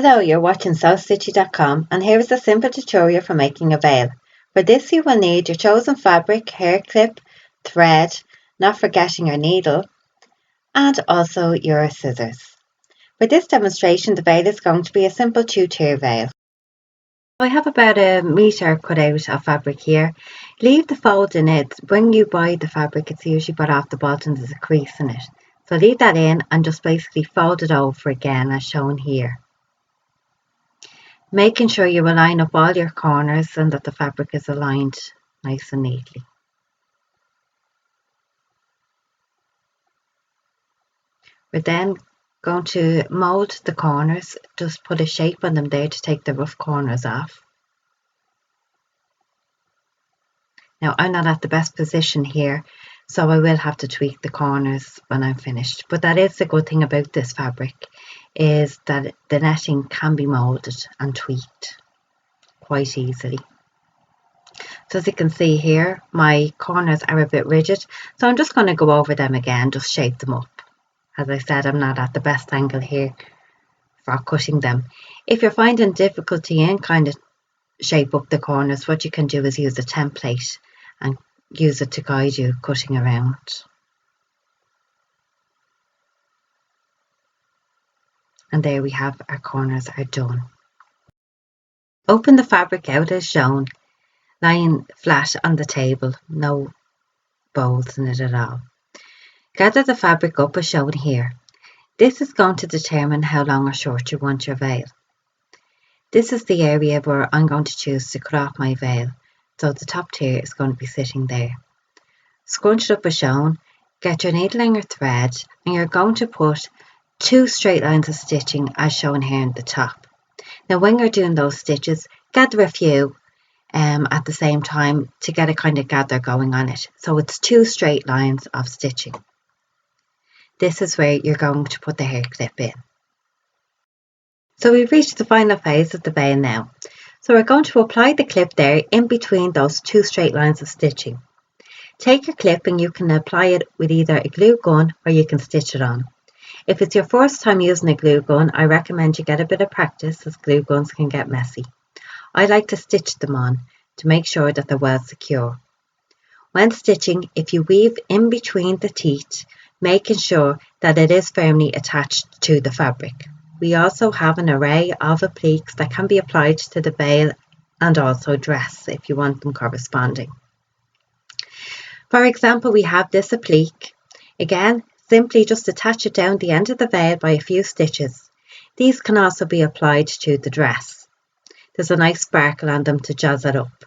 Hello, you're watching SewStitchy.com and here is a simple tutorial for making a veil. For this you will need your chosen fabric, hair clip, thread, not forgetting your needle, and also your scissors. For this demonstration the veil is going to be a simple two-tier veil. I have about a metre cut out of fabric here. Leave the fold in it. When you buy the fabric it's usually bought off the bottom, there's a crease in it. So leave that in and just basically fold it over again as shown here. Making sure you align up all your corners and that the fabric is aligned nice and neatly. We're then going to mould the corners, just put a shape on them there to take the rough corners off. Now I'm not at the best position here, so I will have to tweak the corners when I'm finished. But that is the good thing about this fabric, is that the netting can be moulded and tweaked quite easily. So as you can see here, my corners are a bit rigid, so I'm just going to go over them again, just shape them up. As I said, I'm not at the best angle here for cutting them. If you're finding difficulty in kind of shape up the corners, what you can do is use a template and use it to guide you cutting around. And there we have our corners are done. Open the fabric out as shown, lying flat on the table, no folds in it at all. Gather the fabric up as shown here. This is going to determine how long or short you want your veil. This is the area where I'm going to choose to cut off my veil, so the top tier is going to be sitting there. Scrunch it up as shown, get your needle and your thread, and you're going to put 2 straight lines of stitching as shown here at the top. Now when you're doing those stitches, gather a few at the same time to get a kind of gather going on it. So it's 2 straight lines of stitching. This is where you're going to put the hair clip in. So we've reached the final phase of the veil now. So we're going to apply the clip there in between those 2 straight lines of stitching. Take your clip and you can apply it with either a glue gun or you can stitch it on. If it's your first time using a glue gun, I recommend you get a bit of practice as glue guns can get messy. I like to stitch them on to make sure that they're well secure. When stitching, if you weave in between the teeth, making sure that it is firmly attached to the fabric. We also have an array of appliques that can be applied to the veil and also dress if you want them corresponding. For example, we have this applique. Again, simply just attach it down the end of the veil by a few stitches. These can also be applied to the dress. There's a nice sparkle on them to jazz it up.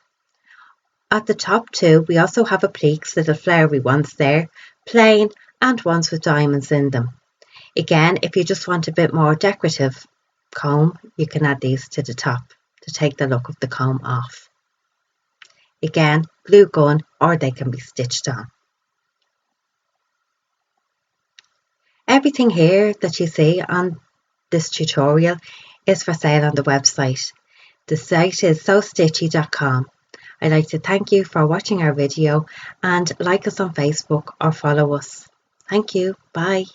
At the top too, we also have appliques, little flowery ones there, plain and ones with diamonds in them. Again, if you just want a bit more decorative comb, you can add these to the top to take the look of the comb off. Again, glue gun or they can be stitched on. Everything here that you see on this tutorial is for sale on the website. The site is SewStitchy.com. I'd like to thank you for watching our video and like us on Facebook or follow us. Thank you. Bye.